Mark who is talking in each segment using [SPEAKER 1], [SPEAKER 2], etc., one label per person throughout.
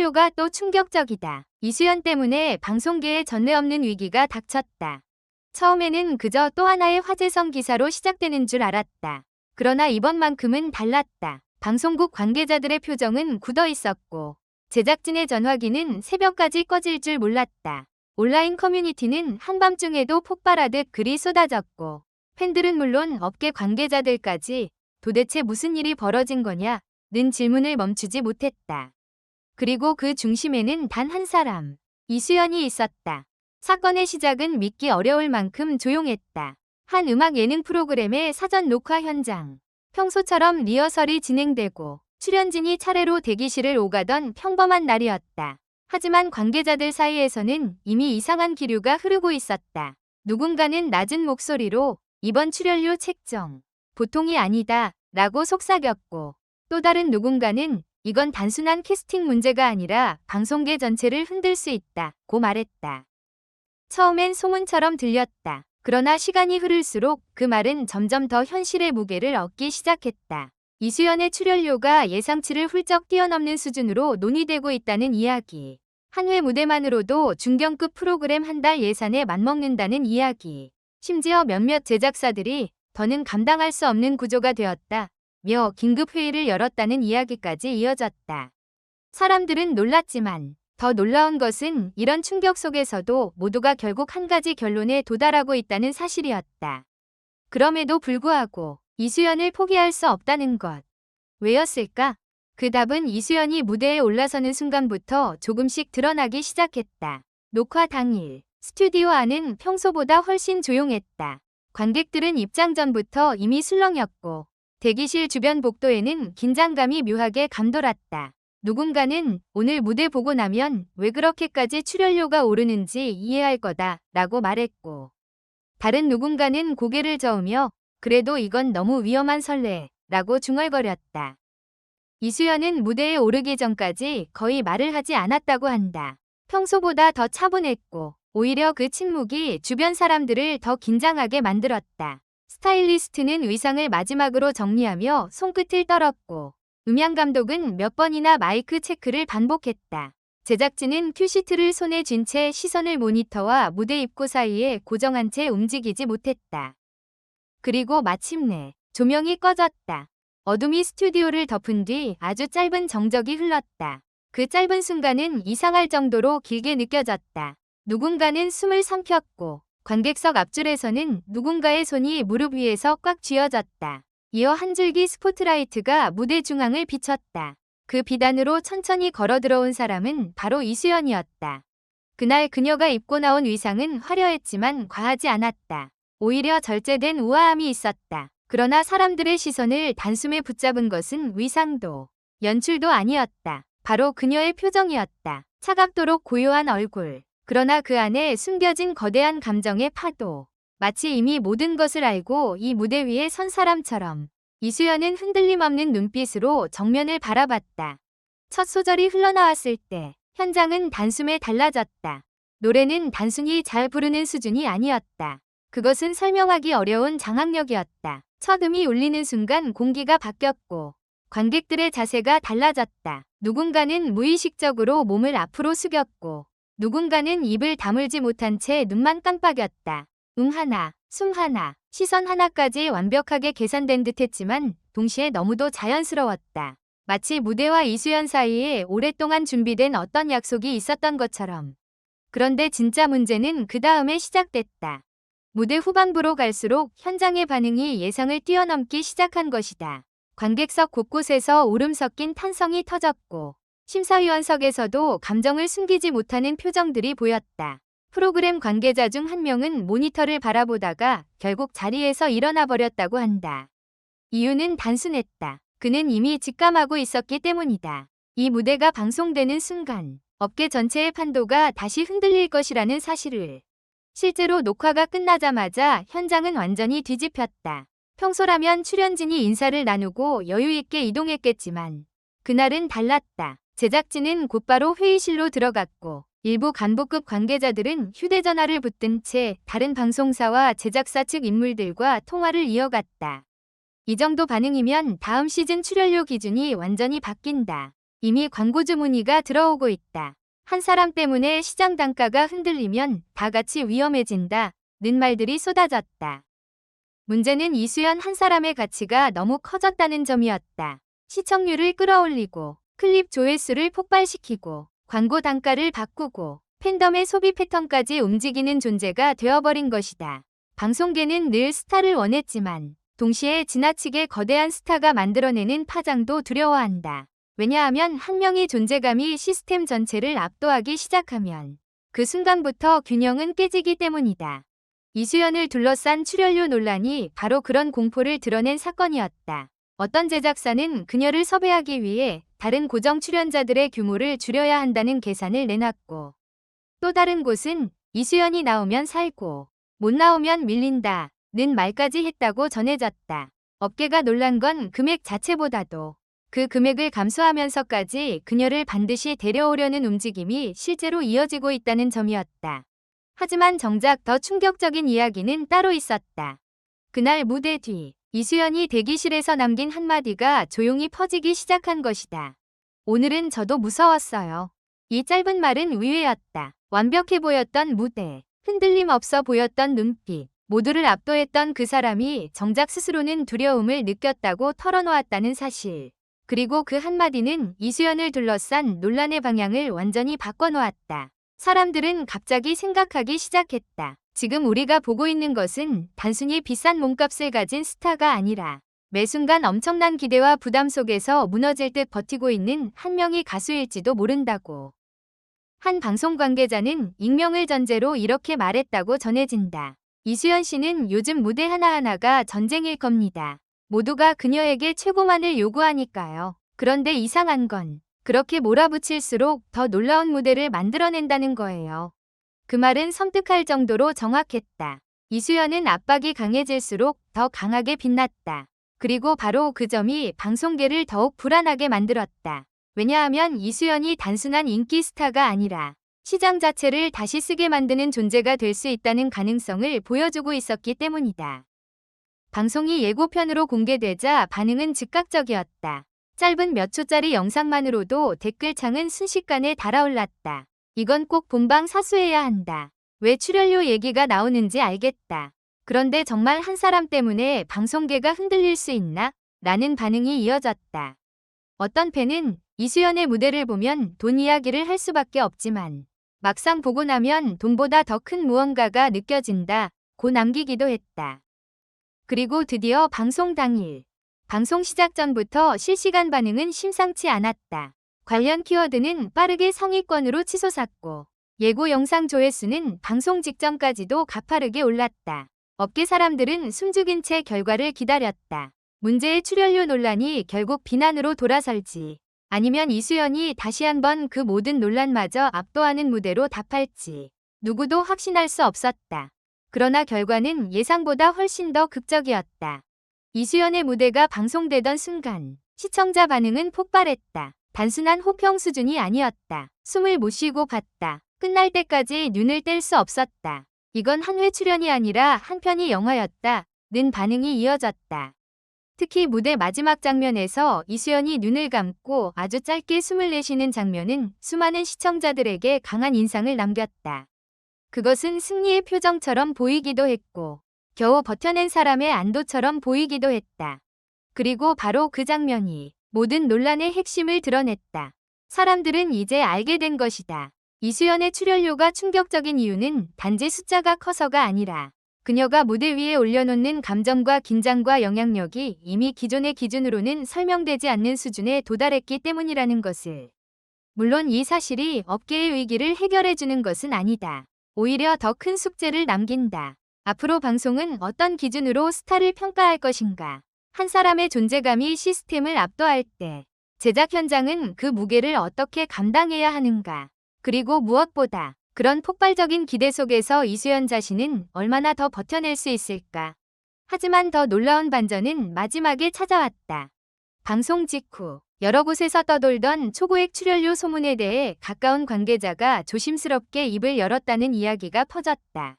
[SPEAKER 1] 출연료가 또 충격적이다. 이수연 때문에 방송계에 전례 없는 위기가 닥쳤다. 처음에는 그저 또 하나의 화제성 기사로 시작되는 줄 알았다. 그러나 이번만큼은 달랐다. 방송국 관계자들의 표정은 굳어 있었고 제작진의 전화기는 새벽까지 꺼질 줄 몰랐다. 온라인 커뮤니티는 한밤중에도 폭발하듯 글이 쏟아졌고 팬들은 물론 업계 관계자들까지 도대체 무슨 일이 벌어진 거냐 는 질문을 멈추지 못했다. 그리고 그 중심에는 단 한 사람, 이수연이 있었다. 사건의 시작은 믿기 어려울 만큼 조용했다. 한 음악 예능 프로그램의 사전 녹화 현장. 평소처럼 리허설이 진행되고 출연진이 차례로 대기실을 오가던 평범한 날이었다. 하지만 관계자들 사이에서는 이미 이상한 기류가 흐르고 있었다. 누군가는 낮은 목소리로 이번 출연료 책정 보통이 아니다 라고 속삭였고 또 다른 누군가는 이건 단순한 캐스팅 문제가 아니라 방송계 전체를 흔들 수 있다고 말했다. 처음엔 소문처럼 들렸다. 그러나 시간이 흐를수록 그 말은 점점 더 현실의 무게를 얻기 시작했다. 이수연의 출연료가 예상치를 훌쩍 뛰어넘는 수준으로 논의되고 있다는 이야기. 한 회 무대만으로도 중견급 프로그램 한 달 예산에 맞먹는다는 이야기. 심지어 몇몇 제작사들이 더는 감당할 수 없는 구조가 되었다. 며 긴급회의를 열었다는 이야기까지 이어졌다. 사람들은 놀랐지만 더 놀라운 것은 이런 충격 속에서도 모두가 결국 한 가지 결론에 도달하고 있다는 사실이었다. 그럼에도 불구하고 이수연을 포기할 수 없다는 것. 왜였을까? 그 답은 이수연이 무대에 올라서는 순간부터 조금씩 드러나기 시작했다. 녹화 당일, 스튜디오 안은 평소보다 훨씬 조용했다. 관객들은 입장 전부터 이미 술렁였고 대기실 주변 복도에는 긴장감이 묘하게 감돌았다. 누군가는 오늘 무대 보고 나면 왜 그렇게까지 출연료가 오르는지 이해할 거다 라고 말했고 다른 누군가는 고개를 저으며 그래도 이건 너무 위험한 설레 라고 중얼거렸다. 이수연은 무대에 오르기 전까지 거의 말을 하지 않았다고 한다. 평소보다 더 차분했고 오히려 그 침묵이 주변 사람들을 더 긴장하게 만들었다. 스타일리스트는 의상을 마지막으로 정리하며 손끝을 떨었고 음향감독은 몇 번이나 마이크 체크를 반복했다. 제작진은 큐시트를 손에 쥔 채 시선을 모니터와 무대 입구 사이에 고정한 채 움직이지 못했다. 그리고 마침내 조명이 꺼졌다. 어둠이 스튜디오를 덮은 뒤 아주 짧은 정적이 흘렀다. 그 짧은 순간은 이상할 정도로 길게 느껴졌다. 누군가는 숨을 삼켰고 관객석 앞줄에서는 누군가의 손이 무릎 위에서 꽉 쥐어졌다. 이어 한 줄기 스포트라이트가 무대 중앙을 비췄다. 그 비단으로 천천히 걸어 들어온 사람은 바로 이수연이었다. 그날 그녀가 입고 나온 의상은 화려했지만 과하지 않았다. 오히려 절제된 우아함이 있었다. 그러나 사람들의 시선을 단숨에 붙잡은 것은 의상도 연출도 아니었다. 바로 그녀의 표정이었다. 차갑도록 고요한 얼굴. 그러나 그 안에 숨겨진 거대한 감정의 파도. 마치 이미 모든 것을 알고 이 무대 위에 선 사람처럼 이수연은 흔들림 없는 눈빛으로 정면을 바라봤다. 첫 소절이 흘러나왔을 때 현장은 단숨에 달라졌다. 노래는 단순히 잘 부르는 수준이 아니었다. 그것은 설명하기 어려운 장악력이었다. 첫 음이 울리는 순간 공기가 바뀌었고 관객들의 자세가 달라졌다. 누군가는 무의식적으로 몸을 앞으로 숙였고 누군가는 입을 다물지 못한 채 눈만 깜빡였다. 하나, 숨 하나, 시선 하나까지 완벽하게 계산된 듯했지만 동시에 너무도 자연스러웠다. 마치 무대와 이수연 사이에 오랫동안 준비된 어떤 약속이 있었던 것처럼. 그런데 진짜 문제는 그 다음에 시작됐다. 무대 후반부로 갈수록 현장의 반응이 예상을 뛰어넘기 시작한 것이다. 관객석 곳곳에서 울음 섞인 탄성이 터졌고 심사위원석에서도 감정을 숨기지 못하는 표정들이 보였다. 프로그램 관계자 중 한 명은 모니터를 바라보다가 결국 자리에서 일어나 버렸다고 한다. 이유는 단순했다. 그는 이미 직감하고 있었기 때문이다. 이 무대가 방송되는 순간 업계 전체의 판도가 다시 흔들릴 것이라는 사실을. 실제로 녹화가 끝나자마자 현장은 완전히 뒤집혔다. 평소라면 출연진이 인사를 나누고 여유 있게 이동했겠지만 그날은 달랐다. 제작진은 곧바로 회의실로 들어갔고 일부 간부급 관계자들은 휴대전화를 붙든 채 다른 방송사와 제작사 측 인물들과 통화를 이어갔다. 이 정도 반응이면 다음 시즌 출연료 기준이 완전히 바뀐다. 이미 광고주 문의가 들어오고 있다. 한 사람 때문에 시장 단가가 흔들리면 다 같이 위험해진다. 는 말들이 쏟아졌다. 문제는 이수연 한 사람의 가치가 너무 커졌다는 점이었다. 시청률을 끌어올리고 클립 조회수를 폭발시키고 광고 단가를 바꾸고 팬덤의 소비 패턴까지 움직이는 존재가 되어버린 것이다. 방송계는 늘 스타를 원했지만 동시에 지나치게 거대한 스타가 만들어내는 파장도 두려워한다. 왜냐하면 한 명의 존재감이 시스템 전체를 압도하기 시작하면 그 순간부터 균형은 깨지기 때문이다. 이수연을 둘러싼 출연료 논란이 바로 그런 공포를 드러낸 사건이었다. 어떤 제작사는 그녀를 섭외하기 위해 다른 고정 출연자들의 규모를 줄여야 한다는 계산을 내놨고, 또 다른 곳은 이수연이 나오면 살고 못 나오면 밀린다 는 말까지 했다고 전해졌다. 업계가 놀란 건 금액 자체보다도 그 금액을 감수하면서까지 그녀를 반드시 데려오려는 움직임이 실제로 이어지고 있다는 점이었다. 하지만 정작 더 충격적인 이야기는 따로 있었다. 그날 무대 뒤 이수연이 대기실에서 남긴 한마디가 조용히 퍼지기 시작한 것이다. 오늘은 저도 무서웠어요. 이 짧은 말은 의외였다. 완벽해 보였던 무대, 흔들림 없어 보였던 눈빛, 모두를 압도했던 그 사람이 정작 스스로는 두려움을 느꼈다고 털어놓았다는 사실. 그리고 그 한마디는 이수연을 둘러싼 논란의 방향을 완전히 바꿔놓았다. 사람들은 갑자기 생각하기 시작했다. 지금 우리가 보고 있는 것은 단순히 비싼 몸값을 가진 스타가 아니라 매 순간 엄청난 기대와 부담 속에서 무너질 듯 버티고 있는 한 명의 가수일지도 모른다고. 한 방송 관계자는 익명을 전제로 이렇게 말했다고 전해진다. 이수연 씨는 요즘 무대 하나하나가 전쟁일 겁니다. 모두가 그녀에게 최고만을 요구하니까요. 그런데 이상한 건 그렇게 몰아붙일수록 더 놀라운 무대를 만들어낸다는 거예요. 그 말은 섬뜩할 정도로 정확했다. 이수연은 압박이 강해질수록 더 강하게 빛났다. 그리고 바로 그 점이 방송계를 더욱 불안하게 만들었다. 왜냐하면 이수연이 단순한 인기 스타가 아니라 시장 자체를 다시 쓰게 만드는 존재가 될 수 있다는 가능성을 보여주고 있었기 때문이다. 방송이 예고편으로 공개되자 반응은 즉각적이었다. 짧은 몇 초짜리 영상만으로도 댓글창은 순식간에 달아올랐다. 이건 꼭 본방 사수해야 한다. 왜 출연료 얘기가 나오는지 알겠다. 그런데 정말 한 사람 때문에 방송계가 흔들릴 수 있나? 라는 반응이 이어졌다. 어떤 팬은 이수연의 무대를 보면 돈 이야기를 할 수밖에 없지만 막상 보고 나면 돈보다 더 큰 무언가가 느껴진다. 고 남기기도 했다. 그리고 드디어 방송 당일. 방송 시작 전부터 실시간 반응은 심상치 않았다. 관련 키워드는 빠르게 상위권으로 치솟았고 예고 영상 조회수는 방송 직전까지도 가파르게 올랐다. 업계 사람들은 숨죽인 채 결과를 기다렸다. 문제의 출연료 논란이 결국 비난으로 돌아설지 아니면 이수연이 다시 한번 그 모든 논란마저 압도하는 무대로 답할지 누구도 확신할 수 없었다. 그러나 결과는 예상보다 훨씬 더 극적이었다. 이수연의 무대가 방송되던 순간 시청자 반응은 폭발했다. 단순한 호평 수준이 아니었다. 숨을 못 쉬고 봤다. 끝날 때까지 눈을 뗄 수 없었다. 이건 한 회 출연이 아니라 한 편의 영화였다. 는 반응이 이어졌다. 특히 무대 마지막 장면에서 이수연이 눈을 감고 아주 짧게 숨을 내쉬는 장면은 수많은 시청자들에게 강한 인상을 남겼다. 그것은 승리의 표정처럼 보이기도 했고 겨우 버텨낸 사람의 안도처럼 보이기도 했다. 그리고 바로 그 장면이 모든 논란의 핵심을 드러냈다. 사람들은 이제 알게 된 것이다. 이수연의 출연료가 충격적인 이유는 단지 숫자가 커서가 아니라 그녀가 무대 위에 올려놓는 감정과 긴장과 영향력이 이미 기존의 기준으로는 설명되지 않는 수준에 도달했기 때문이라는 것을. 물론 이 사실이 업계의 위기를 해결해주는 것은 아니다. 오히려 더 큰 숙제를 남긴다. 앞으로 방송은 어떤 기준으로 스타를 평가할 것인가? 한 사람의 존재감이 시스템을 압도할 때 제작 현장은 그 무게를 어떻게 감당해야 하는가? 그리고 무엇보다 그런 폭발적인 기대 속에서 이수연 자신은 얼마나 더 버텨낼 수 있을까? 하지만 더 놀라운 반전은 마지막에 찾아왔다. 방송 직후 여러 곳에서 떠돌던 초고액 출연료 소문에 대해 가까운 관계자가 조심스럽게 입을 열었다는 이야기가 퍼졌다.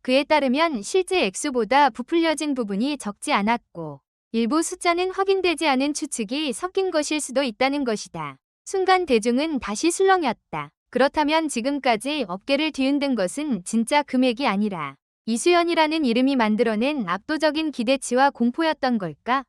[SPEAKER 1] 그에 따르면 실제 액수보다 부풀려진 부분이 적지 않았고 일부 숫자는 확인되지 않은 추측이 섞인 것일 수도 있다는 것이다. 순간 대중은 다시 술렁였다. 그렇다면 지금까지 업계를 뒤흔든 것은 진짜 금액이 아니라 이수연이라는 이름이 만들어낸 압도적인 기대치와 공포였던 걸까?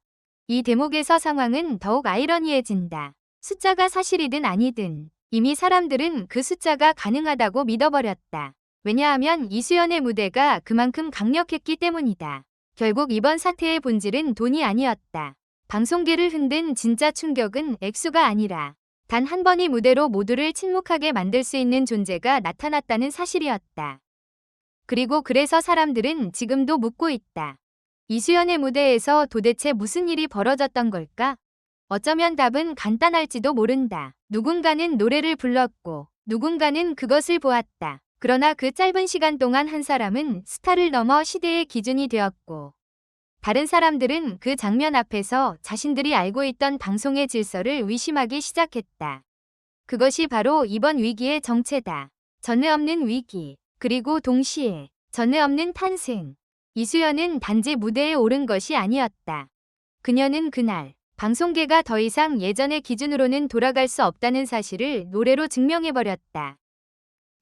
[SPEAKER 1] 이 대목에서 상황은 더욱 아이러니해진다. 숫자가 사실이든 아니든 이미 사람들은 그 숫자가 가능하다고 믿어버렸다. 왜냐하면 이수연의 무대가 그만큼 강력했기 때문이다. 결국 이번 사태의 본질은 돈이 아니었다. 방송계를 흔든 진짜 충격은 액수가 아니라 단 한 번의 무대로 모두를 침묵하게 만들 수 있는 존재가 나타났다는 사실이었다. 그리고 그래서 사람들은 지금도 묻고 있다. 이수연의 무대에서 도대체 무슨 일이 벌어졌던 걸까? 어쩌면 답은 간단할지도 모른다. 누군가는 노래를 불렀고 누군가는 그것을 보았다. 그러나 그 짧은 시간 동안 한 사람은 스타를 넘어 시대의 기준이 되었고 다른 사람들은 그 장면 앞에서 자신들이 알고 있던 방송의 질서를 의심하기 시작했다. 그것이 바로 이번 위기의 정체다. 전례 없는 위기, 그리고 동시에 전례 없는 탄생. 이수연은 단지 무대에 오른 것이 아니었다. 그녀는 그날 방송계가 더 이상 예전의 기준으로는 돌아갈 수 없다는 사실을 노래로 증명해버렸다.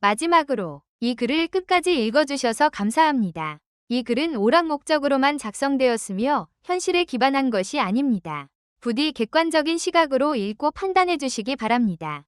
[SPEAKER 1] 마지막으로 이 글을 끝까지 읽어주셔서 감사합니다. 이 글은 오락 목적으로만 작성되었으며 현실에 기반한 것이 아닙니다. 부디 객관적인 시각으로 읽고 판단해 주시기 바랍니다.